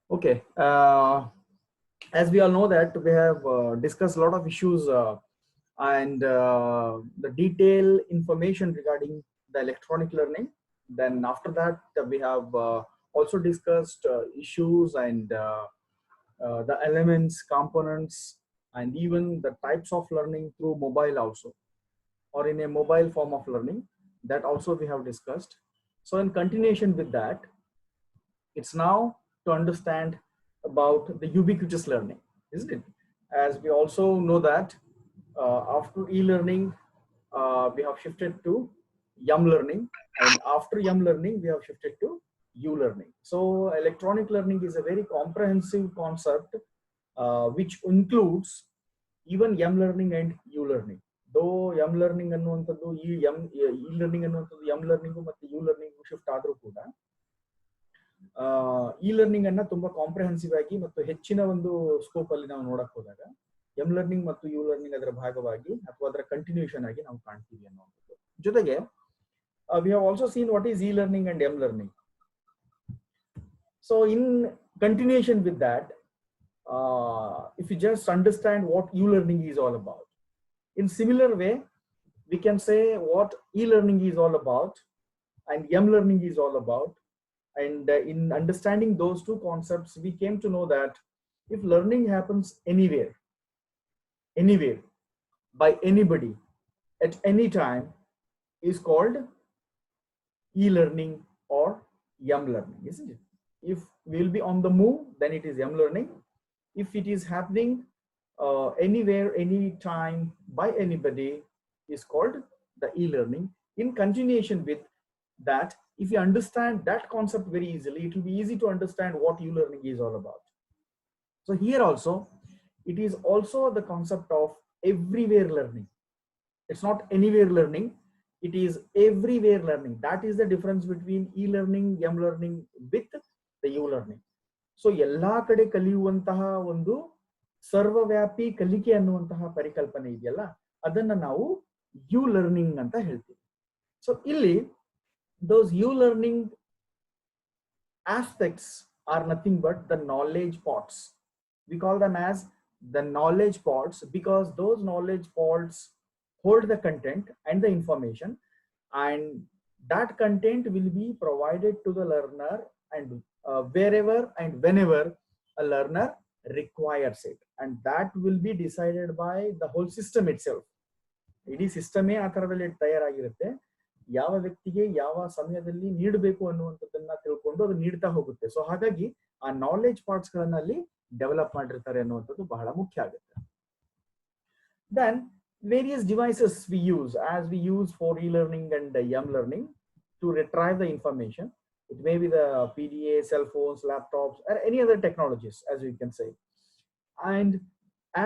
Okay. As we all know that we have discussed a lot of issues and the detailed information regarding the electronic learning. Then after that, we have also discussed issues and the elements, components, and even the types of learning through mobile also, or in a mobile form of learning. That also we have discussed. So in continuation with that, it's now to understand about the ubiquitous learning, isn't it? As we also know that after e-learning, we have shifted to yum learning, and after yum learning, we have shifted to u-learning. So electronic learning is a very comprehensive concept which includes even yum learning and u-learning. Though yum learning ಅನ್ನುವಂಥದ್ದು e-learning ಅನ್ನುವಂಥದ್ದು yum learning ಮತ್ತು u-learning shift ಆದರೂ ಕೂಡ E learning ಅನ್ನ ತುಂಬಾ comprehensive ಆಗಿ ಮತ್ತು ಹೆಚ್ಚಿನ ಒಂದು ಸ್ಕೋಪ್ ಅಲ್ಲಿ ನಾವು ನೋಡಕ್ ಹೋದಾಗ ಎಂ ಲರ್ನಿಂಗ್ ಮತ್ತು ಯು ಲರ್ನಿಂಗ್ ಅದರ ಭಾಗವಾಗಿ ಅಥವಾ ಅದರ ಕಂಟಿನ್ಯೂಷನ್ ಆಗಿ ನಾವು ಕಾಣ್ತೀವಿ ಅನ್ನುವಂಥದ್ದು. ಜೊತೆಗೆ we have also seen what is E learning and M learning. So in continuation with that, if you just understand what e-learning is all about, in similar way we can say what e-learning is all about and m-learning is all about. And in understanding those two concepts, we came to know that if learning happens anywhere, by anybody, at any time, is called e-learning or yum learning, isn't it? If we'll be on the move, then it is yum learning. If it is happening anywhere, anytime, by anybody, is called the e-learning. In continuation with that, if you understand that concept very easily, it will be easy to understand what e-learning is all about. So here also, it is also the concept of everywhere learning. It's not anywhere learning, it is everywhere learning. That is the difference between e-learning, m-learning with the u-learning. So ಎಲ್ಲಾ ಕಡೆ ಕಲಿಯುವಂತಹ ಒಂದು ಸರ್ವವ್ಯಾಪಿ ಕಲಿಕೆ ಅನ್ನುವಂತಹ ಪರಿಕಲ್ಪನೆ ಇದೆಯಲ್ಲ, ಅದನ್ನ ನಾವು ಯು ಲರ್ನಿಂಗ್ ಅಂತ ಹೇಳ್ತೀವಿ. ಸೊ ಇಲ್ಲಿ those u-learning aspects are nothing but the knowledge pods. We call them as the knowledge pods because those knowledge pods hold the content and the information, and that content will be provided to the learner and wherever and whenever a learner requires it, and that will be decided by the whole system itself. ಇಡೀ ಸಿಸ್ಟಮೇ ಆ ತರದಲ್ಲಿ ತಯಾರಾಗಿರುತ್ತೆ. ಯಾವ ವ್ಯಕ್ತಿಗೆ ಯಾವ ಸಮಯದಲ್ಲಿ ನೀಡಬೇಕು ಅನ್ನುವಂಥದ್ದನ್ನ ತಿಳ್ಕೊಂಡು ಅದು ನೀಡ್ತಾ ಹೋಗುತ್ತೆ. ಸೊ ಹಾಗಾಗಿ ಆ ನಾಲೆಜ್ ಪಾರ್ಟ್ಸ್ ಗಳನ್ನ ಅಲ್ಲಿ ಡೆವಲಪ್ ಮಾಡಿರ್ತಾರೆ ಅನ್ನುವಂಥದ್ದು ಬಹಳ ಮುಖ್ಯ ಆಗುತ್ತೆ. Then various devices we use for e-learning and yum learning to retrieve the information. It may be the PDA, cell phones, laptops, or any other technologies, as we can say. And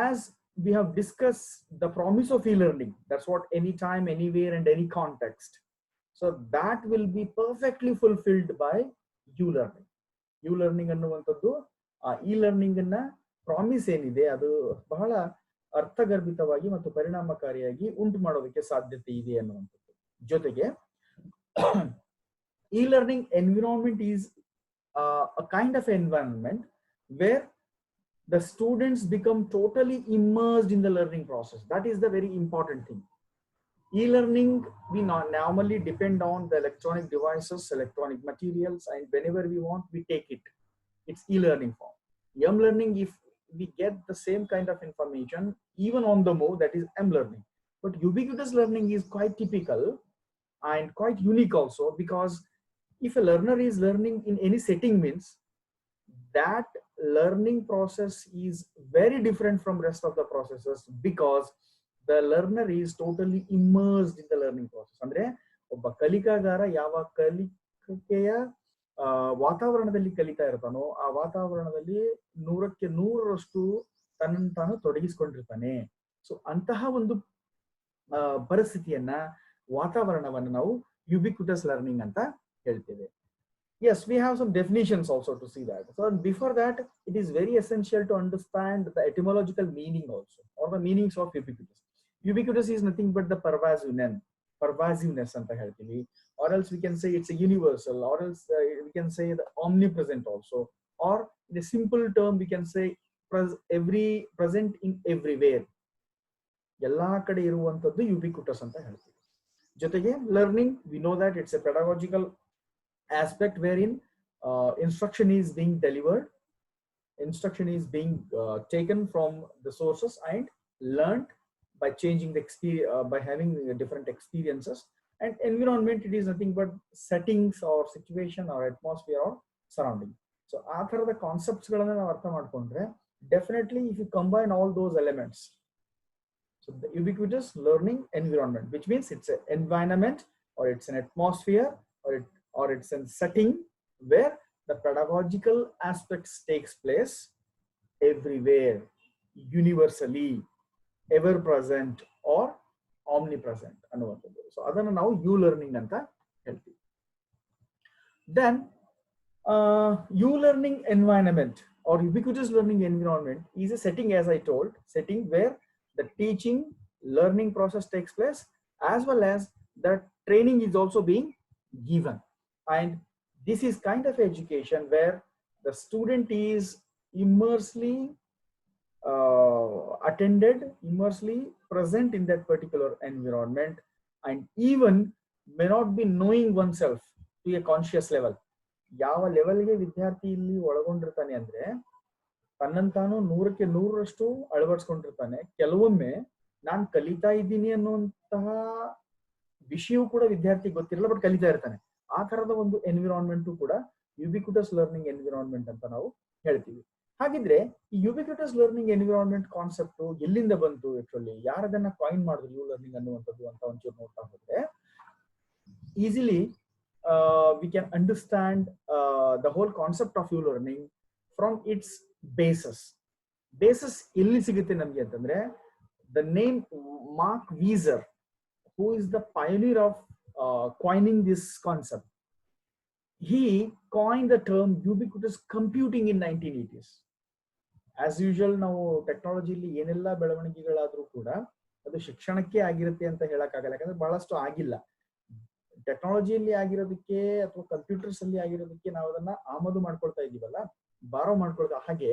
as we have discussed the promise of e-learning, that's what anytime, anywhere, and any context. So that will be perfectly fulfilled by u-learning. U-learning ಅನ್ನುವಂಥದ್ದು e-learning ಅನ್ನ promise ಏನಿದೆ ಅದು ಬಹಳ ಅರ್ಥಗರ್ಭಿತವಾಗಿ ಮತ್ತು ಪರಿಣಾಮಕಾರಿಯಾಗಿ ಉಂಟು ಮಾಡೋದಕ್ಕೆ ಸಾಧ್ಯತೆ ಇದೆ ಅನ್ನುವಂಥದ್ದು. ಜೊತೆಗೆ e-learning environment is a kind of environment where the students become totally immersed in the learning process. That is the very important thing. E-learning, we normally depend on the electronic devices, electronic materials, and whenever we want, we take it. It's e-learning form. M-learning, if we get the same kind of information, even on the move, that is M-learning. But ubiquitous learning is quite typical and quite unique also, because if a learner is learning in any setting, means that learning process is very different from rest of the processes, because the learner is totally immersed in the learning process. ಅಂದ್ರೆ ಒಬ್ಬ ಕಲಿಕಾಗಾರ ಯಾವ ಕಲಿಕೆಯ ವಾತಾವರಣದಲ್ಲಿ ಕಲಿತಾ ಇರ್ತಾನೋ ಆ ವಾತಾವರಣದಲ್ಲಿ 100ಕ್ಕೆ 100ರಷ್ಟು ತನ್ನನ್ನು ತಾನು ತೊಡಗಿಸಿಕೊಂಡಿರ್ತಾನೆ. ಸೊ ಅಂತಹ ಒಂದು ಪರಿಸ್ಥಿತಿಯನ್ನ, ವಾತಾವರಣವನ್ನು ನಾವು ಯುಬಿಕ್ವಿಟಸ್ ಲರ್ನಿಂಗ್ ಅಂತ ಹೇಳ್ತೇವೆ. Yes, we have some definitions also to see that. So before that, it is very essential to understand the etymological meaning also, or the meanings of ubiquitous. Ubiquitous is nothing but the pervasiveness anta heltivi, or else we can say it's a universal, or else we can say the omnipresent also, or in a simple term we can say present in everywhere, ಎಲ್ಲಾ ಕಡೆ ಇರುವಂತದ್ದು ಯುಬಿಕ್ವಿಟಸ್ ಅಂತ ಹೇಳ್ತೀವಿ. ಜೊತೆಗೆ learning, we know that it's A pedagogical aspect wherein instruction is being delivered, instruction is being taken from the sources and learned by changing the experience, by having different experiences. And environment, it is nothing but settings or situation or atmosphere or surrounding. So ಆ ತರದ concepts ಗಳನ್ನ ನಾವು ಅರ್ಥ ಮಾಡ್ಕೊಂಡ್ರೆ definitely if you combine all those elements, so the ubiquitous learning environment, which means it's an environment or it's an atmosphere or it's a setting where the pedagogical aspects takes place everywhere, universally, ever present or omnipresent ಅನ್ನುವಂಥದ್ದು. So ಅದನ್ನು ನಾವು you learning ಅಂತ ಹೇಳ್ತೀವಿ. Then learning environment or ubiquitous learning environment is a setting, as I told, setting where the teaching learning process takes place as well as the training is also being given. And this is kind of education where the student is immersely attended, immersely present in that particular environment, and even may not be knowing oneself to a conscious level. ಯಾವ ಲೆವೆಲ್ಗೆ ವಿದ್ಯಾರ್ಥಿ ಇಲ್ಲಿ ಒಳಗೊಂಡಿರ್ತಾನೆ ಅಂದ್ರೆ ತನ್ನಂತಾನು 100ಕ್ಕೆ 100ರಷ್ಟು ಅಳವಡಿಸ್ಕೊಂಡಿರ್ತಾನೆ. ಕೆಲವೊಮ್ಮೆ ನಾನು ಕಲಿತಾ ಇದ್ದೀನಿ ಅನ್ನುವಂತಹ ವಿಷಯವೂ ಕೂಡ ವಿದ್ಯಾರ್ಥಿ ಗೊತ್ತಿರಲ್ಲ, ಬಟ್ ಕಲಿತಾ ಇರ್ತಾನೆ. ಆ ತರದ ಒಂದು ಎನ್ವಿರಾನ್ಮೆಂಟ್ ಕೂಡ ಯುಬಿಕ್ವಿಟಸ್ ಲರ್ನಿಂಗ್ ಎನ್ವಿರಾನ್ಮೆಂಟ್ ಅಂತ ನಾವು ಹೇಳ್ತೀವಿ. ಹಾಗಿದ್ರೆ ಈ ಯುಬಿಕ್ವಿಟಸ್ ಲರ್ನಿಂಗ್ ಎನ್ವಿರಾನ್ಮೆಂಟ್ ಕಾನ್ಸೆಪ್ಟ್ ಎಲ್ಲಿಂದ ಬಂತು, ಆಕ್ಚುಲಿ ಯಾರದನ್ನ ಕಾಯಿನ್ ಮಾಡಿದ್ರು ಯು ಲರ್ನಿಂಗ್ ಅನ್ನುವಂಥದ್ದು ಅಂತ ಒಂಚೂರು ನೋಡ್ತಾ ಹೋದ್ರೆ easily we can understand the whole concept of you learning from its basis ಎಲ್ಲಿ ಸಿಗುತ್ತೆ ನಮಗೆ ಅಂತಂದ್ರೆ the name Mark Weiser, who is the pioneer of coining this concept, he coined the term ubiquitous computing in 1980s. As usual ನಾವು ಟೆಕ್ನಾಲಜಿಲಿ ಏನೆಲ್ಲ ಬೆಳವಣಿಗೆಗಳಾದ್ರೂ ಕೂಡ ಅದು ಶಿಕ್ಷಣಕ್ಕೆ ಆಗಿರುತ್ತೆ ಅಂತ ಹೇಳಕ್ಕಾಗಲ್ಲ, ಯಾಕಂದ್ರೆ ಬಹಳಷ್ಟು ಆಗಿಲ್ಲ. ಟೆಕ್ನಾಲಜಿಯಲ್ಲಿ ಆಗಿರೋದಕ್ಕೆ ಅಥವಾ ಕಂಪ್ಯೂಟರ್ಸ್ ಅಲ್ಲಿ ಆಗಿರೋದಕ್ಕೆ ನಾವು ಅದನ್ನ ಆಮದು ಮಾಡ್ಕೊಳ್ತಾ ಇದೀವಲ್ಲ, ಬಾರೋ ಮಾಡ್ಕೊಳ್ತಾ. ಹಾಗೆ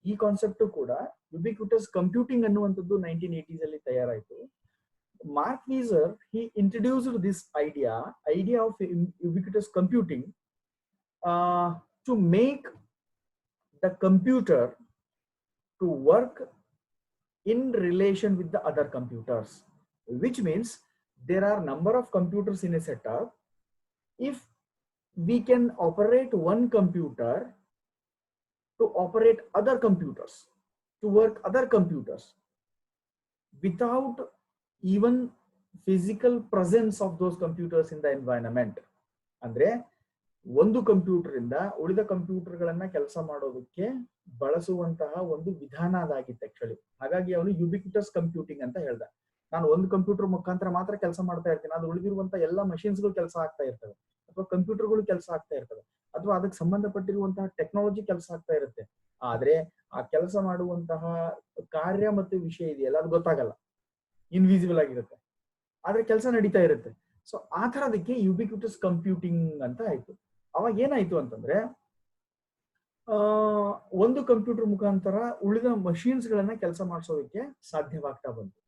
ಈ ಕಾನ್ಸೆಪ್ಟ್ ಕೂಡ ಯುಬಿಕ್ವಿಟಸ್ ಕಂಪ್ಯೂಟಿಂಗ್ ಅನ್ನುವಂಥದ್ದು 1980s ಅಲ್ಲಿ ತಯಾರಾಯಿತು. Mark Weiser, he introduced this idea of ubiquitous computing to make the computer to work in relation with the other computers, which means there are number of computers in a setup. If we can operate one computer to operate other computers, to work other computers without even physical presence of those computers in the environment, ಅಂದ್ರೆ ಒಂದು computer ಇಂದ ಉಳಿದ computer ಗಳನ್ನ ಕೆಲಸ ಮಾಡೋದಕ್ಕೆ ಬಳಸುವಂತಹ ಒಂದು ವಿಧಾನ ಅದಾಗಿತ್ತು ಆಕ್ಚುಲಿ. ಹಾಗಾಗಿ ಅವನು ಯುಬಿಕ್ವಿಟಸ್ ಕಂಪ್ಯೂಟಿಂಗ್ ಅಂತ ಹೇಳ್ದ. ನಾನು ಒಂದು ಕಂಪ್ಯೂಟರ್ ಮುಖಾಂತರ ಮಾತ್ರ ಕೆಲಸ ಮಾಡ್ತಾ ಇರ್ತೀನಿ, ಅದು ಉಳಿದಿರುವಂತಹ ಎಲ್ಲ ಮಷಿನ್ಸ್ಗಳು ಕೆಲಸ ಆಗ್ತಾ ಇರ್ತವೆ, ಅಥವಾ ಕಂಪ್ಯೂಟರ್ಗಳು ಕೆಲಸ ಆಗ್ತಾ ಇರ್ತವೆ, ಅಥವಾ ಅದಕ್ಕೆ ಸಂಬಂಧಪಟ್ಟಿರುವಂತಹ ಟೆಕ್ನಾಲಜಿ ಕೆಲಸ ಆಗ್ತಾ ಇರುತ್ತೆ. ಆದ್ರೆ ಆ ಕೆಲಸ ಮಾಡುವಂತಹ ಕಾರ್ಯ ಮತ್ತು ವಿಷಯ ಇದೆಯಲ್ಲ ಅದು ಗೊತ್ತಾಗಲ್ಲ, ಇನ್ವಿಸಿಬಲ್ ಆಗಿರುತ್ತೆ, ಆದ್ರೆ ಕೆಲಸ ನಡೀತಾ ಇರುತ್ತೆ. ಸೊ ಆ ತರದಕ್ಕೆ ಯುಬಿಕ್ವಿಟಸ್ ಕಂಪ್ಯೂಟಿಂಗ್ ಅಂತ ಆಯ್ತು. ಅವಾಗ ಏನಾಯ್ತು ಅಂತಂದ್ರೆ ಒಂದು ಕಂಪ್ಯೂಟರ್ ಮುಖಾಂತರ ಉಳಿದ ಮಷೀನ್ಸ್ ಗಳನ್ನ ಕೆಲಸ ಮಾಡಿಸೋದಕ್ಕೆ ಸಾಧ್ಯವಾಗ್ತಾ ಬಂತು.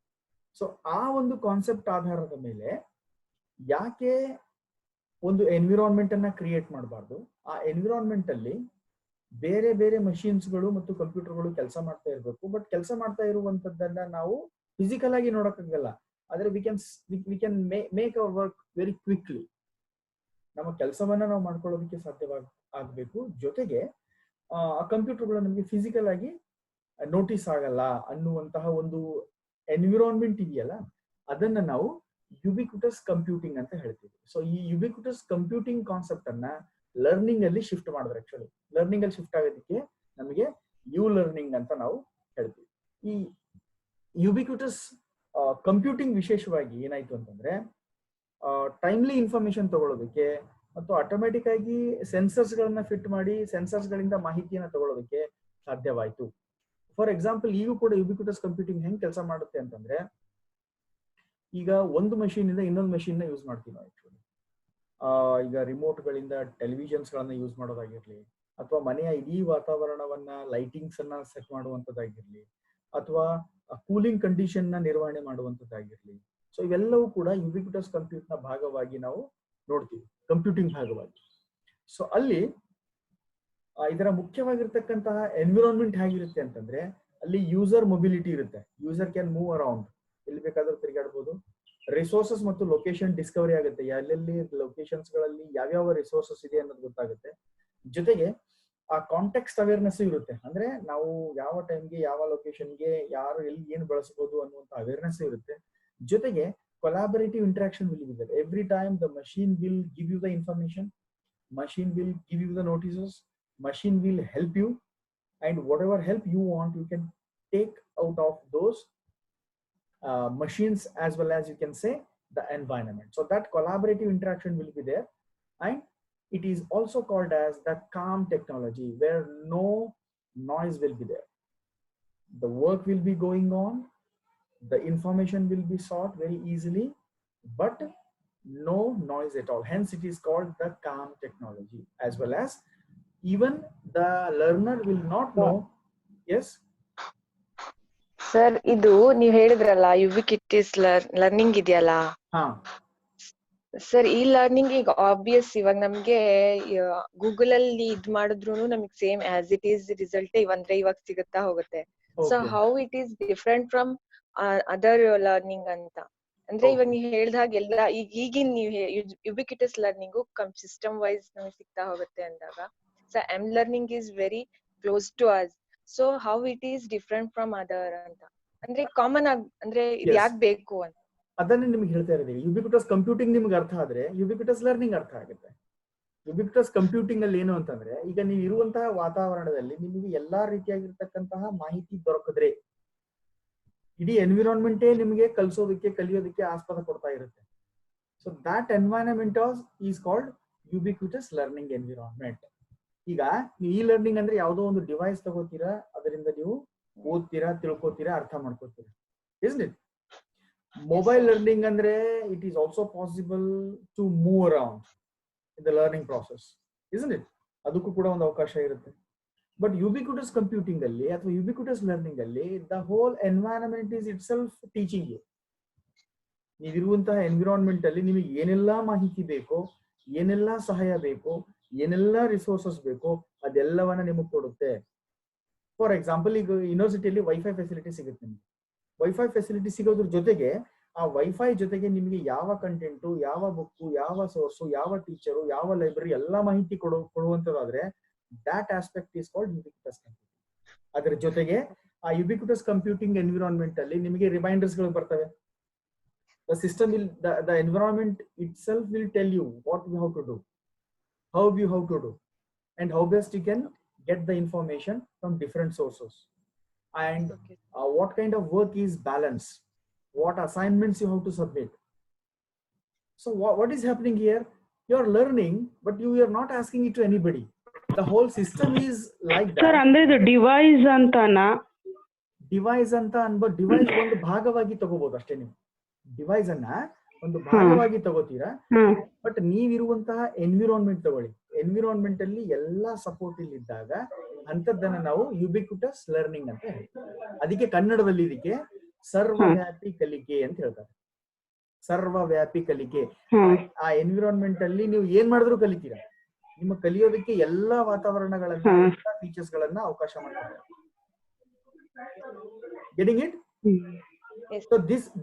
ಸೊ ಆ ಒಂದು ಕಾನ್ಸೆಪ್ಟ್ ಆಧಾರದ ಮೇಲೆ ಯಾಕೆ ಒಂದು ಎನ್ವಿರಾನ್ಮೆಂಟ್ ಅನ್ನ ಕ್ರಿಯೇಟ್ ಮಾಡಬಾರ್ದು, ಆ ಎನ್ವಿರಾನ್ಮೆಂಟ್ ಅಲ್ಲಿ ಬೇರೆ ಬೇರೆ ಮಷೀನ್ಸ್ಗಳು ಮತ್ತು ಕಂಪ್ಯೂಟರ್ಗಳು ಕೆಲಸ ಮಾಡ್ತಾ ಇರಬೇಕು, ಬಟ್ ಕೆಲಸ ಮಾಡ್ತಾ ಇರುವಂತದ್ದನ್ನ ನಾವು ಫಿಸಿಕಲ್ ಆಗಿ ನೋಡಕ್ಕಾಗಲ್ಲ, ಆದ್ರೆ we can make hour work very quickly. ನಮ್ಮ ಕೆಲಸವನ್ನ ನಾವು ಮಾಡ್ಕೊಳ್ಳೋದಕ್ಕೆ ಆಗ್ಬೇಕು. ಜೊತೆಗೆ ಆ ಕಂಪ್ಯೂಟರ್ಗಳು ನಮಗೆ ಫಿಸಿಕಲ್ ಆಗಿ ನೋಟಿಸ್ ಆಗಲ್ಲ ಅನ್ನುವಂತಹ ಒಂದು ಎನ್ವಿರಾನ್ಮೆಂಟ್ ಇದೆಯಲ್ಲ, ಅದನ್ನ ನಾವು ಯುಬಿಕ್ವಿಟಸ್ ಕಂಪ್ಯೂಟಿಂಗ್ ಅಂತ ಹೇಳ್ತೀವಿ. ಸೊ ಈ ಯುಬಿಕ್ವಿಟಸ್ ಕಂಪ್ಯೂಟಿಂಗ್ ಕಾನ್ಸೆಪ್ಟ್ ಅನ್ನ ಲರ್ನಿಂಗ್ ಅಲ್ಲಿ ಶಿಫ್ಟ್ ಮಾಡಿದ್ರೆ, ಆಕ್ಚುಲಿ ಲರ್ನಿಂಗ್ ಅಲ್ಲಿ ಶಿಫ್ಟ್ ಆಗೋದಕ್ಕೆ ನಮಗೆ ಯು ಲರ್ನಿಂಗ್ ಅಂತ ನಾವು ಹೇಳ್ತೀವಿ. ಈ ಯುಬಿಕ್ವಿಟಸ್ ಕಂಪ್ಯೂಟಿಂಗ್ ವಿಶೇಷವಾಗಿ ಏನಾಯ್ತು ಅಂತಂದ್ರೆ ಟೈಮ್ಲಿ ಇನ್ಫಾರ್ಮೇಶನ್ ತಗೊಳ್ಳೋದಕ್ಕೆ ಮತ್ತು ಆಟೋಮೆಟಿಕ್ ಆಗಿ ಸೆನ್ಸರ್ಸ್ ಗಳನ್ನ ಫಿಟ್ ಮಾಡಿ ಸೆನ್ಸರ್ಸ್ ಗಳಿಂದ ಮಾಹಿತಿಯನ್ನ ತಗೊಳ್ಳೋದಕ್ಕೆ ಸಾಧ್ಯವಾಯಿತು. ಫಾರ್ ಎಕ್ಸಾಂಪಲ್, ಈಗೂ ಕೂಡ ಯುಬಿಕ್ವಿಟಸ್ ಕಂಪ್ಯೂಟಿಂಗ್ ಹೆಂಗ್ ಕೆಲಸ ಮಾಡುತ್ತೆ ಅಂತಂದ್ರೆ, ಈಗ ಒಂದು ಮಷೀನ್ ಇಂದ ಇನ್ನೊಂದು ಮಷೀನ್ ನ ಯೂಸ್ ಮಾಡ್ತೀವಿ ನಾವು. ಆಕ್ಚುಲಿ ಈಗ ರಿಮೋಟ್ ಗಳಿಂದ ಟೆಲಿವಿಷನ್ಸ್ ಗಳನ್ನ ಯೂಸ್ ಮಾಡೋದಾಗಿರ್ಲಿ, ಅಥವಾ ಮನೆಯ ಇಡೀ ವಾತಾವರಣವನ್ನ ಲೈಟಿಂಗ್ಸ್ ಅನ್ನ ಸೆಟ್ ಮಾಡುವಂಥದ್ದಾಗಿರ್ಲಿ, ಅಥವಾ ಕೂಲಿಂಗ್ ಕಂಡೀಷನ್ ನ ನಿರ್ವಹಣೆ ಮಾಡುವಂಥದ್ದಾಗಿರ್ಲಿ. ಸೊ ಇವೆಲ್ಲವೂ ಕೂಡ ಯುಬಿಕ್ವಿಟಸ್ ಕಂಪ್ಯೂಟ್ ನ ಭಾಗವಾಗಿ ನಾವು ನೋಡ್ತೀವಿ, ಕಂಪ್ಯೂಟಿಂಗ್ ಭಾಗವಾಗಿ. ಸೊ ಅಲ್ಲಿ ಇದರ ಮುಖ್ಯವಾಗಿರ್ತಕ್ಕಂತಹ ಎನ್ವಿರಾನ್ಮೆಂಟ್ ಹೇಗಿರುತ್ತೆ ಅಂತಂದ್ರೆ, ಅಲ್ಲಿ ಯೂಸರ್ ಮೊಬಿಲಿಟಿ ಇರುತ್ತೆ. ಯೂಸರ್ ಕ್ಯಾನ್ ಮೂವ್ ಅರೌಂಡ್, ಎಲ್ಲಿ ಬೇಕಾದ್ರೂ ತಿರುಗಾಡ್ಬೋದು. ರಿಸೋರ್ಸಸ್ ಮತ್ತು ಲೊಕೇಶನ್ ಡಿಸ್ಕವರಿ ಆಗುತ್ತೆ, ಎಲ್ಲೆಲ್ಲಿ ಲೊಕೇಶನ್ಸ್ ಗಳಲ್ಲಿ ಯಾವ್ಯಾವ ರಿಸೋರ್ಸಸ್ ಇದೆ ಅನ್ನೋದು ಗೊತ್ತಾಗುತ್ತೆ. ಜೊತೆಗೆ ಆ ಕಾಂಟೆಕ್ಸ್ಟ್ ಅವೇರ್ನೆಸ್ ಇರುತ್ತೆ, ಅಂದ್ರೆ ನಾವು ಯಾವ ಟೈಮ್ಗೆ ಯಾವ ಲೊಕೇಶನ್ಗೆ ಯಾರು ಎಲ್ಲಿ ಏನು ಬಳಸಬಹುದು ಅನ್ನುವಂತ ಅವೇರ್ನೆಸ್ ಇರುತ್ತೆ. ಜೊತೆಗೆ collaborative interaction will be there. Every time the machine will give you the information, machine will give you the notices, machine will help you, and whatever help you want you can take out of those machines, as well as you can say the environment. So that collaborative interaction will be there, and it is also called as the calm technology, where no noise will be there. The work will be going on, the information will be sought very easily, but no noise at all. Hence it is called the calm technology. As well as even the learner will not know. Yes sir, idu ನೀವು ಹೇಳಿದ್ರಲ್ಲ ಯುಬಿಕ್ವಿಟಸ್ learning ಇದೆಯಲ್ಲ sir, ಈ learning ಈಗ obvious ಇವಾಗ ನಮ್ಗೆ Google ಅಲ್ಲಿ ಇದ್ ಮಾಡಿದ್ರು ನಮಗೆ same as it is result ಇವಾಗ ಸಿಗುತ್ತಾ ಹೋಗುತ್ತೆ. So how it is different from other learning ಅಂತ ಅಂದ್ರೆ ಇವಾಗ ನೀವು ಹೇಳ್ದ ಹಾಗೆ ಎಲ್ಲ ಈಗಿನ ನೀವು ಯುಬಿಕ್ವಿಟಸ್ ಲರ್ನಿಂಗು ಸಿಸ್ಟಮ್ ವೈಸ್ ನಮಗೆ ಸಿಗ್ತಾ ಹೋಗುತ್ತೆ ಅಂದಾಗ, so M learning is very close to us. So how it is different from other ಅಂತ ಅಂದ್ರೆ ಕಾಮನ್ ಆಗಿ ಅಂದ್ರೆ ಇದು ಯಾಕೆ ಬೇಕು ಅಂತ ಅದನ್ನೇ ನಿಮ್ಗೆ ಹೇಳ್ತಾ ಇದ್ದೀವಿ. ಯುಬಿಕ್ವಿಟಸ್ ಕಂಪ್ಯೂಟಿಂಗ್ ನಿಮ್ಗೆ ಅರ್ಥ ಆದ್ರೆ ಯುಬಿಕ್ವಿಟಸ್ ಲರ್ನಿಂಗ್ ಅರ್ಥ ಆಗುತ್ತೆ. ಯುಬಿಕ್ವಿಟಸ್ ಕಂಪ್ಯೂಟಿಂಗ್ ಅಲ್ಲಿ ಏನು ಅಂತಂದ್ರೆ, ಈಗ ನೀವು ಇರುವಂತಹ ವಾತಾವರಣದಲ್ಲಿ ನಿಮಗೆ ಎಲ್ಲಾ ರೀತಿಯಾಗಿರ್ತಕ್ಕಂತಹ ಮಾಹಿತಿ ದೊರಕಿದ್ರೆ ಇಡೀ ಎನ್ವಿರಾನ್ಮೆಂಟೇ ನಿಮಗೆ ಕಲಿಯೋದಕ್ಕೆ ಆಸ್ಪದ ಕೊಡ್ತಾ ಇರುತ್ತೆ. So that environment is called ubiquitous learning environment. ಈಗ ಈ ಲರ್ನಿಂಗ್ ಅಂದ್ರೆ ಯಾವುದೋ ಒಂದು ಡಿವೈಸ್ ತಗೋತೀರಾ, ಅದರಿಂದ ನೀವು ಓದ್ತೀರಾ, ತಿಳ್ಕೊತೀರಾ, ಅರ್ಥ ಮಾಡ್ಕೋತೀರಾ. Isn't it? ಮೊಬೈಲ್ ಲರ್ನಿಂಗ್ ಅಂದ್ರೆ it is also possible to move around in the learning process, isn't it? ಅದಕ್ಕೂ ಕೂಡ ಒಂದು ಅವಕಾಶ ಇರುತ್ತೆ. ಬಟ್ ಯುಬಿಕ್ವಿಟಸ್ ಕಂಪ್ಯೂಟಿಂಗ್ ಅಲ್ಲಿ ಅಥವಾ ಯುಬಿಕ್ವಿಟಸ್ ಲರ್ನಿಂಗ್ ಅಲ್ಲಿ the whole environment is itself teaching you. ನೀವಿರುವಂತಹ ಎನ್ವಿರಾನ್ಮೆಂಟ್ ಅಲ್ಲಿ ನಿಮಗೆ ಏನೆಲ್ಲಾ ಮಾಹಿತಿ ಬೇಕೋ, ಏನೆಲ್ಲಾ ಸಹಾಯ ಬೇಕೋ, ಏನೆಲ್ಲಾ ರಿಸೋರ್ಸಸ್ ಬೇಕೋ ಅದೆಲ್ಲವನ್ನ ನಿಮಗೆ ಕೊಡುತ್ತೆ. ಫಾರ್ ಎಕ್ಸಾಂಪಲ್, ಈಗ ಯೂನಿವರ್ಸಿಟಿಯಲ್ಲಿ ವೈಫೈ ಫೆಸಿಲಿಟಿ ಸಿಗುತ್ತೆ. ನಿಮಗೆ ವೈಫೈ ಫೆಸಿಲಿಟಿ ಸಿಗೋದ್ರ ಜೊತೆಗೆ ಆ ವೈಫೈ ಜೊತೆಗೆ ನಿಮಗೆ ಯಾವ ಕಂಟೆಂಟು, ಯಾವ ಬುಕ್ಕು, ಯಾವ ಸೋರ್ಸು, ಯಾವ ಟೀಚರು, ಯಾವ ಲೈಬ್ರರಿ ಎಲ್ಲಾ ಮಾಹಿತಿ ಕೊಡುವಂತದಾದ್ರೆ that aspect is called ubiquitous computing. ಅದರ ಜೊತೆಗೆ ಆ ಯುಬಿಕ್ವಿಟಸ್ ಕಂಪ್ಯೂಟಿಂಗ್ ಎನ್ವಿರಾನ್ಮೆಂಟ್ ಅಲ್ಲಿ ನಿಮಗೆ ರಿಮೈಂಡರ್ಸ್ ಗಳು ಬರ್ತವೆ. The system will, the environment itself will tell you what you have to do, how you have to do, and how best you can get the information from different sources, and what kind of work is balanced, what assignments you have to submit. So what is happening here? You are learning, but you are not asking it to anybody. The whole system is like that. Sir, ಅಂದ್ರೆ ಇದು device ಅಂತಾನಾ? Device ಅಂತ ಅನ್ಬೋದು. Device ಒಂದು ಭಾಗವಾಗಿ ತಗೋಬಹುದು ಅಷ್ಟೇ. ನೀವು device ಅನ್ನ ಒಂದು ಭಾಗವಾಗಿ ತಗೋತೀರಾ, ಬಟ್ ನೀವಿರುವಂತಹ ಎನ್ವಿರಾನ್ಮೆಂಟ್ ತಗೊಳ್ಳಿ. ಎನ್ವಿರಾನ್ಮೆಂಟ್ ಅಲ್ಲಿ ಎಲ್ಲಾ ಸಪೋರ್ಟ್ ಇಲ್ಲಿ ಇದ್ದಾಗ ಅಂತದ್ದನ್ನ ನಾವು ಯುಬಿಕ್ವಿಟಸ್ ಲರ್ನಿಂಗ್ ಅಂತ ಹೇಳ್ತೀವಿ. ಅದಕ್ಕೆ ಕನ್ನಡದಲ್ಲಿ ಇದಕ್ಕೆ ಸರ್ವವ್ಯಾಪಿ ಕಲಿಕೆ ಅಂತ ಹೇಳ್ತಾರೆ. ಸರ್ವವ್ಯಾಪಿ ಕಲಿಕೆ. ಆ ಎನ್ವಿರಾನ್ಮೆಂಟ್ ಅಲ್ಲಿ ನೀವು ಏನ್ ಮಾಡಿದ್ರು ಕಲಿತೀರಾ. ನಿಮ್ಮ ಕಲಿಯೋದಕ್ಕೆ ಎಲ್ಲಾ ವಾತಾವರಣಗಳನ್ನ, ಎಲ್ಲಾ ಫೀಚರ್ಸ್ ಗಳನ್ನ ಅವಕಾಶ ಮಾಡ್ತಾರೆ. Getting it? Yes. So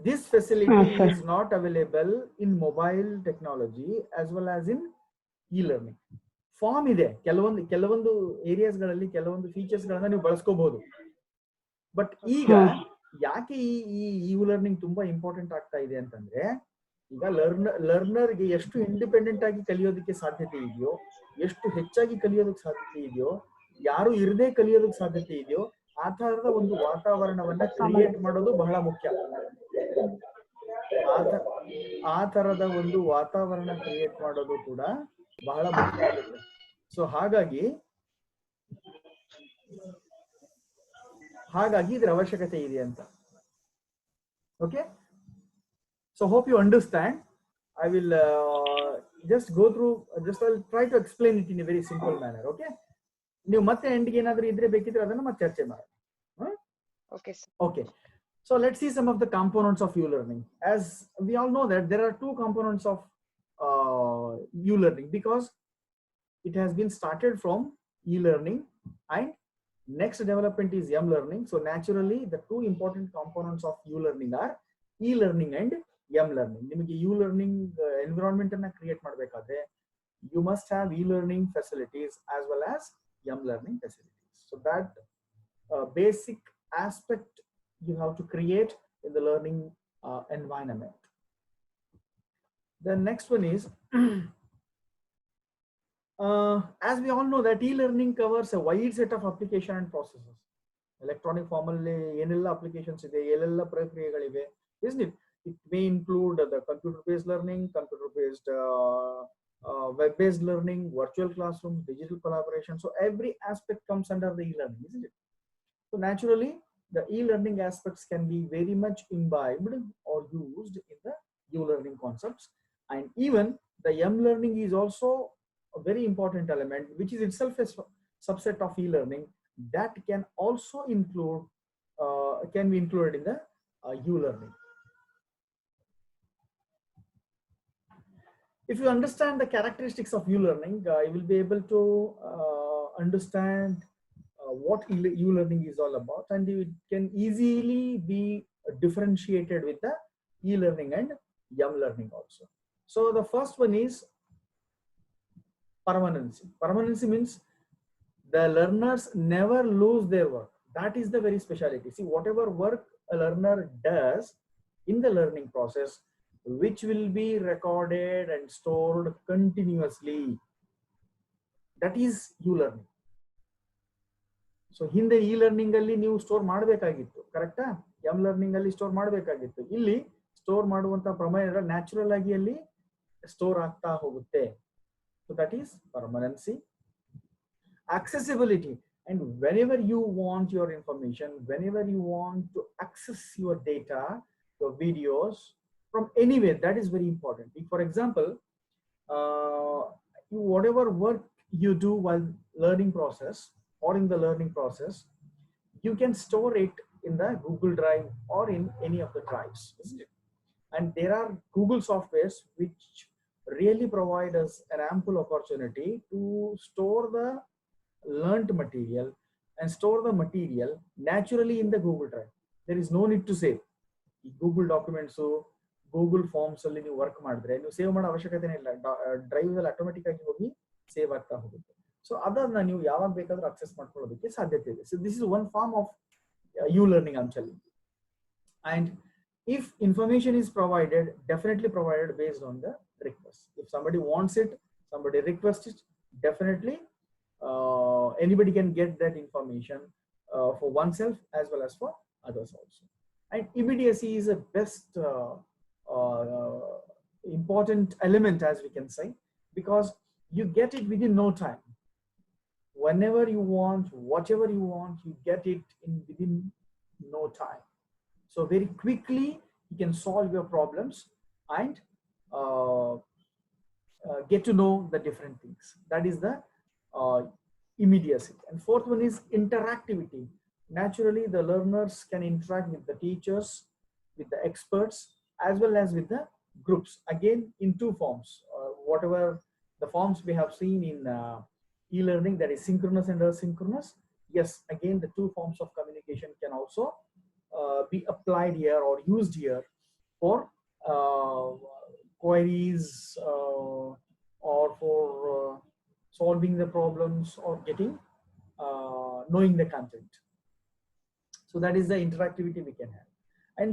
this facility is not available in mobile technology as well as in e-learning. Form ಇದೆ, ಕೆಲವೊಂದು ಏರಿಯಾಸ್ ಗಳಲ್ಲಿ ಕೆಲವೊಂದು ಫೀಚರ್ಸ್ ಗಳನ್ನ ನೀವು ಬಳಸ್ಕೋಬಹುದು. ಬಟ್ ಈಗ ಯಾಕೆ ಈ ಲರ್ನಿಂಗ್ ತುಂಬಾ ಇಂಪಾರ್ಟೆಂಟ್ ಆಗ್ತಾ ಇದೆ ಅಂತಂದ್ರೆ, ಈಗ ಲರ್ನರ್ಗೆ ಎಷ್ಟು ಇಂಡಿಪೆಂಡೆಂಟ್ ಆಗಿ ಕಲಿಯೋದಕ್ಕೆ ಸಾಧ್ಯತೆ ಇದೆಯೋ, ಎಷ್ಟು ಹೆಚ್ಚಾಗಿ ಕಲಿಯೋದಕ್ಕೆ ಸಾಧ್ಯತೆ ಇದೆಯೋ, ಯಾರು ಇರದೇ ಕಲಿಯೋದಕ್ಕೆ ಸಾಧ್ಯತೆ ಇದೆಯೋ, ಆ ತರದ ಒಂದು ವಾತಾವರಣವನ್ನ ಕ್ರಿಯೇಟ್ ಮಾಡೋದು ಬಹಳ ಮುಖ್ಯ. ಆ ತರದ ಒಂದು ವಾತಾವರಣ ಕ್ರಿಯೇಟ್ ಮಾಡೋದು ಕೂಡ ಬಹಳ ಮುಖ್ಯ ಆಗುತ್ತೆ. ಸೊ ಹಾಗಾಗಿ ಇದರ ಅವಶ್ಯಕತೆ ಇದೆ ಅಂತ. Okay, so hope you understand. I will just go through, I'll try to explain it in a very simple manner. Okay, ನೀವು ಮತ್ತೆ ಎಂಡ್ಗೆ ಏನಾದರೂ ಇದ್ರೆ ಬೇಕಿದ್ರೆ ಅದನ್ನು ಮತ್ತೆ ಚರ್ಚೆ ಮಾಡೋಣ. Okay, sir. Okay. So let's see some of the components of e-learning. As we all know that there are two components of e-learning, because it has been started from e-learning and next development is m-learning. So naturally the two important components of e-learning are e-learning and m-learning. ನಿಮಗೆ e-learning environment ಅನ್ನು create ಮಾಡಬೇಕಾದ್ರೆ you must have e-learning facilities as well as m-learning facilities. So that basic aspect you have to create in the learning environment. The next one is as we all know that e-learning covers a wide set of application and processes. Electronic form alli enella applications ide, elella prakriyegalive, isn't it? It may include the computer based learning, computer based web based learning, virtual classrooms, digital collaboration. So every aspect comes under the e-learning, isn't it? So naturally the e-learning aspects can be very much imbibed or used in the e-learning concepts, and even the m-learning is also a very important element, which is itself a subset of e-learning that can also include can be included in the e-learning. If you understand the characteristics of e-learning, you will be able to understand what e-learning is all about, and it can easily be differentiated with the e-learning and m-learning also. So the first one is permanency. Permanency means the learners never lose their work. That is the very specialty. See, whatever work a learner does in the learning process, which will be recorded and stored continuously, that is e-learning. So ಹಿಂದೆ E learning ಅಲ್ಲಿ ನೀವು store ಮಾಡಬೇಕಾಗಿತ್ತು, ಕರೆಕ್ಟಾ? M learning ಅಲ್ಲಿ store ಮಾಡಬೇಕಾಗಿತ್ತು. ಇಲ್ಲಿ store ಮಾಡುವಂತ ಪ್ರಮಾಣ ನ್ಯಾಚುರಲ್ ಆಗಿ ಅಲ್ಲಿ ಸ್ಟೋರ್ ಆಗ್ತಾ ಹೋಗುತ್ತೆ. So that is permanency. Accessibility, and whenever you want your information, whenever you want to access your data, your videos from anywhere, that is very important. For example, whatever work you do while learning process or in the learning process, you can store it in the Google Drive or in any of the drives, isn't it? And there are Google softwares which really provide us an ample opportunity to store the learned material and store the material naturally in the Google Drive. There is no need to save. Google Documents, Google Forms ಅಲ್ಲಿ ನೀವು work ಮಾಡಿದ್ರೆ ನೀವು save ಮಾಡೋ ಅವಶ್ಯಕತೆನೇ ಇಲ್ಲ. Drive ಅಲ್ಲಿ automatic ಆಗಿ ಹೋಗಿ ಸೇವ್ ಆಗ್ತಾ ಹೋಗುತ್ತೆ. ಸೊ ಅದನ್ನ ನೀವು ಯಾವಾಗ ಬೇಕಾದ್ರೂ ಅಕ್ಸೆಸ್ ಮಾಡ್ಕೊಳ್ಳೋದಕ್ಕೆ ಸಾಧ್ಯತೆ ಇದೆ. So this is one form of e-learning, I'm telling you. And if information is provided, definitely provided based on the request. If somebody wants it, somebody requests it, definitely anybody can get that information for oneself as well as for others also. And immediacy is a best important element, as we can say, because you get it within no time. Whenever you want, whatever you want, you get it within no time. So very quickly you can solve your problems and get to know the different things. That is the immediacy. And fourth one is interactivity. Naturally the learners can interact with the teachers, with the experts, as well as with the groups, again in two forms. Whatever the forms we have seen in e-learning, that is synchronous and asynchronous. Yes, again the two forms of communication can also be applied here or used here for queries or for solving the problems or getting knowing the content. So that is the interactivity we can have. And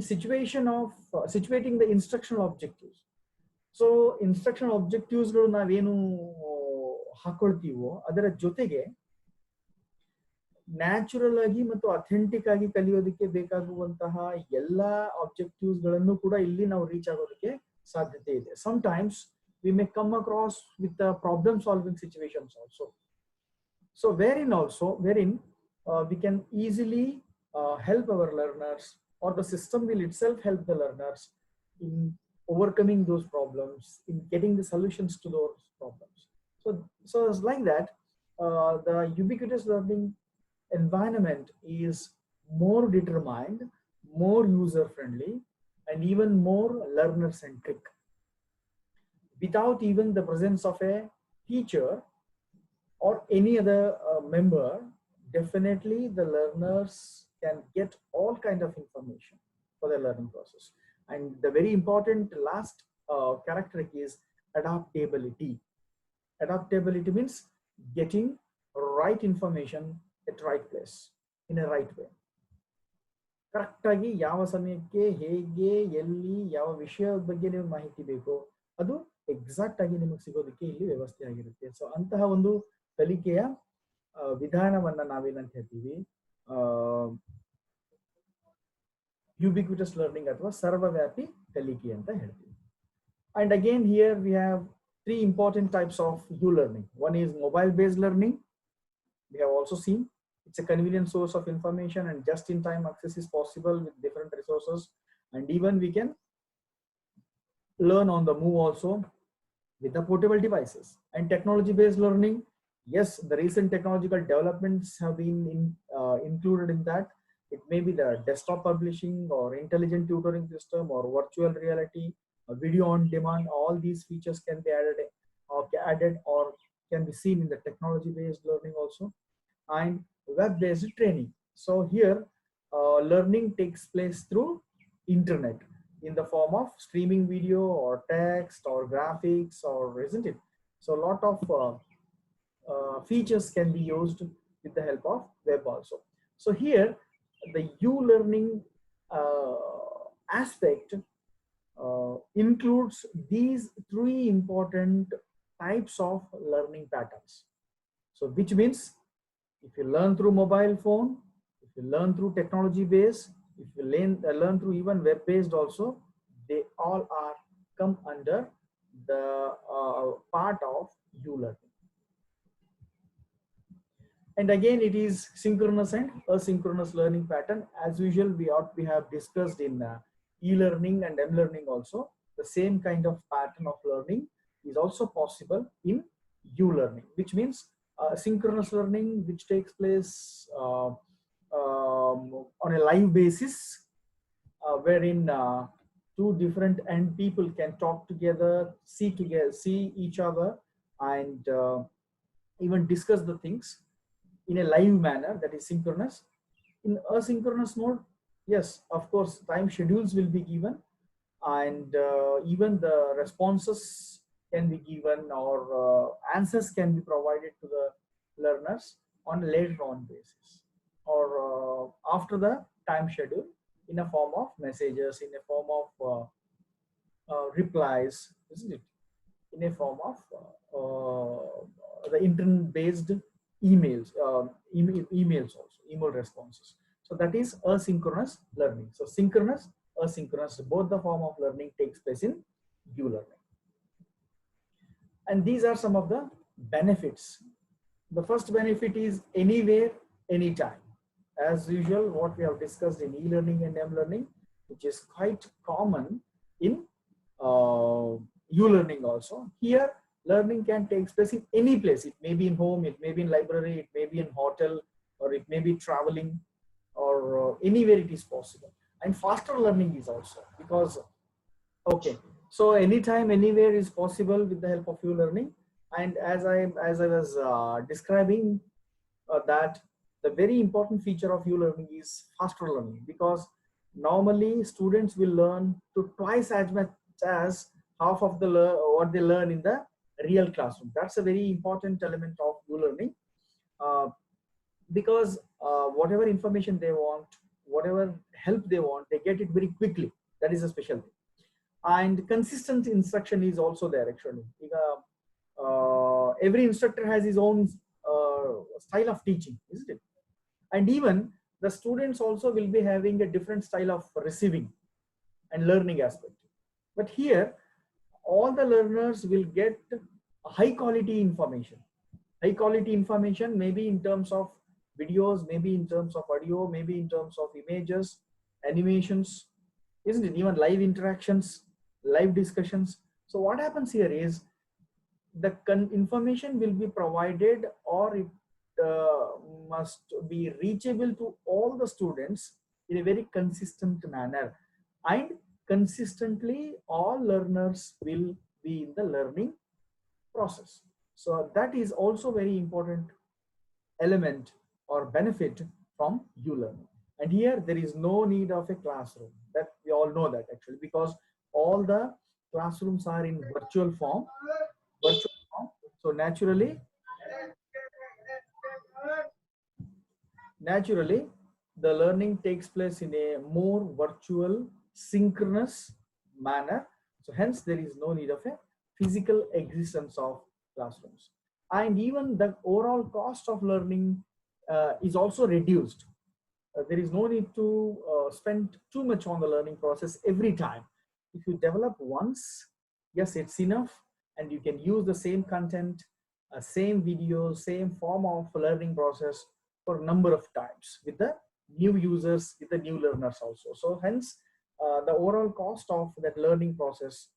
situating the instructional objectives. So instructional objectives ಗಳು ನಾವೇನು ಹಾಕೊಳ್ತೀವೋ ಅದರ ಜೊತೆಗೆ natural ಆಗಿ ಮತ್ತು authentic ಆಗಿ ಕಲಿಯೋದಕ್ಕೆ ಬೇಕಾಗುವಂತಹ ಎಲ್ಲಾ ಆಬ್ಜೆಕ್ಟಿವ್ಸ್ ಗಳನ್ನು ಕೂಡ ಇಲ್ಲಿ ನಾವು ರೀಚ್ ಆಗೋದಕ್ಕೆ ಸಾಧ್ಯತೆ ಇದೆ. Sometimes we may come across with the problem solving situations also. So wherein we can easily help our learners, or the system will itself help the learners in overcoming those problems, in getting the solutions to those problems. So it's like that the ubiquitous learning environment is more determined, more user friendly, and even more learner centric. Without even the presence of a teacher or any other member, definitely the learners can get all kind of information for the learning process. And the very important last characteristic is adaptability. Adaptability means getting right information at right place in a right way. ಕರೆಕ್ಟಾಗಿ ಯಾವ ಸಮಯಕ್ಕೆ ಹೇಗೆ ಎಲ್ಲಿ ಯಾವ ವಿಷಯದ ಬಗ್ಗೆ ನೀವು ಮಾಹಿತಿ ಬೇಕೋ ಅದು ಎಕ್ಸಾಕ್ಟ್ ಆಗಿ ನಿಮಗೆ ಸಿಗೋದಕ್ಕೆ ಇಲ್ಲಿ ವ್ಯವಸ್ಥೆ ಆಗಿರುತ್ತೆ. ಸೊ ಅಂತಹ ಒಂದು ಕಲಿಕೆಯ ವಿಧಾನವನ್ನ ನಾವೇನಂತ ಹೇಳ್ತೀವಿ, ಯುಬಿಕ್ವಿಟಸ್ ಲರ್ನಿಂಗ್ ಅಥವಾ ಸರ್ವವ್ಯಾಪಿ ಕಲಿಕೆ ಅಂತ ಹೇಳ್ತೀವಿ. And again here we have three important types of U-learning. One is mobile-based learning. We have also seen it's a convenient source of information and just-in-time access is possible with different resources, and even we can learn on the move also with the portable devices. And technology-based learning, yes, the recent technological developments have been included in that. It may be the desktop publishing or intelligent tutoring system or virtual reality, video on demand. All these features can be added or can be seen in the technology-based learning also. And web-based training. So here learning takes place through internet in the form of streaming video or text or graphics, or isn't it? So a lot of features can be used with the help of web also. So here the U-learning aspect includes these three important types of learning patterns. So which means if you learn through mobile phone, if you learn through technology based, if you learn through even web based also, they all are come under the part of U-learning. And again, it is synchronous and asynchronous learning pattern. As usual, we have discussed in e-learning and m-learning also. The same kind of pattern of learning is also possible in U-learning, which means synchronous learning, which takes place on a live basis, wherein two different end people can talk together, see each other, and even discuss the things in a live manner, that is synchronous. In asynchronous mode, yes, of course, time schedules will be given, and even the responses can be given, or answers can be provided to the learners on later on basis, or after the time schedule, in a form of messages, in a form of replies, isn't it? In a form of the internet-based emails, emails also, email responses. So that is asynchronous learning. So synchronous, asynchronous, both the form of learning takes place in U-learning. And these are some of the benefits. The first benefit is anywhere, anytime. As usual, what we have discussed in e-learning and m-learning, which is quite common in U-learning also. Here, learning can take place in any place. It may be in home, it may be in library, it may be in hotel, or it may be traveling, or anywhere it is possible. And faster learning is also, because, okay, so anytime, anywhere is possible with the help of U-learning. And as I was describing, that the very important feature of U-learning is faster learning, because normally students will learn to twice as much as half of what they learn in the real classroom. That's a very important element of U-learning, because whatever information they want, whatever help they want, they get it very quickly. That is a special thing. And consistent instruction is also there actually. Every instructor has his own style of teaching, isn't it? And even the students also will be having a different style of receiving and learning aspect. But here, all the learners will get high quality information. High quality information, maybe in terms of videos, maybe in terms of audio, maybe in terms of images, animations, isn't it? Even live interactions, live discussions. So what happens here is, the information will be provided, or it must be reachable to all the students in a very consistent manner, and consistently all learners will be in the learning process. So that is also very important element or benefit from uLearning. And here there is no need of a classroom. That we all know that actually, because all the classrooms are in virtual form. So naturally, the learning takes place in a more virtual, synchronous manner. So hence there is no need of a physical existence of classrooms. And even the overall cost of learning is also reduced. There is no need to spend too much on the learning process every time. If you develop once, yes, it's enough, and you can use the same content, same video, same form of learning process for a number of times with the new users, with the new learners also. So hence, the overall cost of that learning process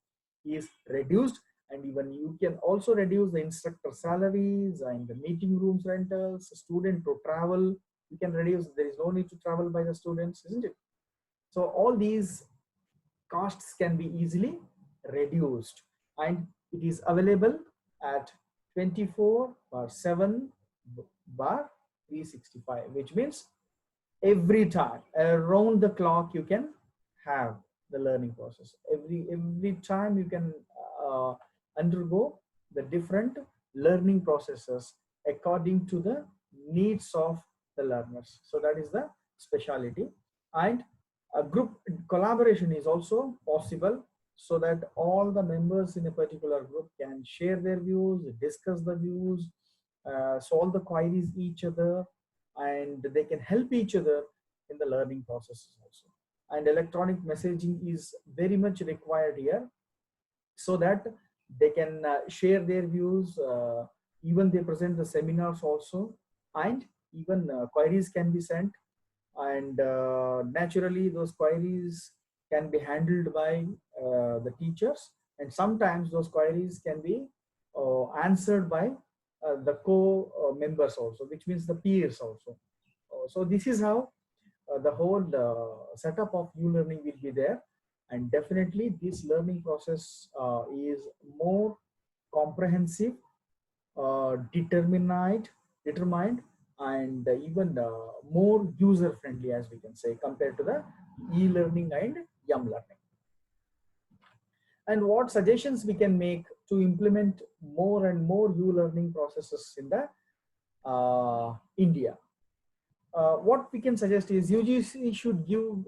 is reduced, and even you can also reduce the instructor salaries and the meeting rooms rentals, student to travel, you can reduce. There is no need to travel by the students, isn't it? So all these costs can be easily reduced, and it is available at 24/7 bar 365, which means every time around the clock you can have the learning process. Every time you can undergo the different learning processes according to the needs of the learners. So that is the speciality. And a group collaboration is also possible, so that all the members in a particular group can share their views, discuss the views, solve the queries each other, and they can help each other in the learning processes also. And electronic messaging is very much required here, so that they can share their views, even they present the seminars also, and even queries can be sent, and naturally those queries can be handled by the teachers, and sometimes those queries can be answered by the co-members also, which means the peers also. So this is how the whole setup of uLearning will be there, and definitely this learning process is more comprehensive, determined, and even more user friendly, as we can say, compared to the e-learning and yum learning. And what suggestions we can make to implement more and more uLearning processes in the India? What we can suggest is UGC should give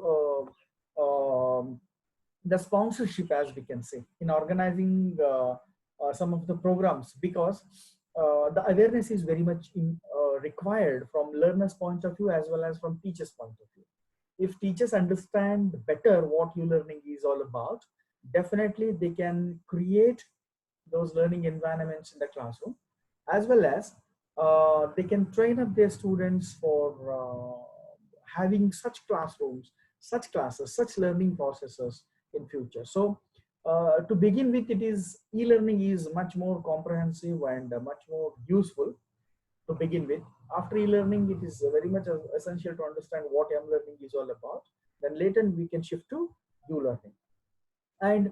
the sponsorship, as we can say, in organizing some of the programs, because the awareness is very much required from learners' point of view as well as from teachers' point of view. If teachers understand better what uLearning is all about, definitely they can create those learning environments in the classroom, as well as they can train up their students for having such classrooms, such classes, such learning processes in future. So to begin with, it is e-learning is much more comprehensive and much more useful to begin with. After e-learning, it is very much essential to understand what m-learning is all about. Then later we can shift to uLearning, and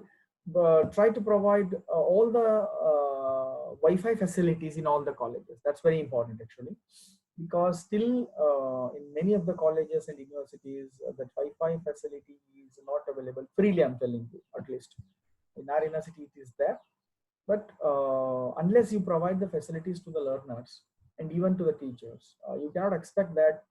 try to provide all the Wi-Fi facilities in all the colleges. That's very important actually, because still in many of the colleges and universities, that Wi-Fi facility is not available freely, I'm telling you. At least in our university it is there, but unless you provide the facilities to the learners and even to the teachers, you cannot expect that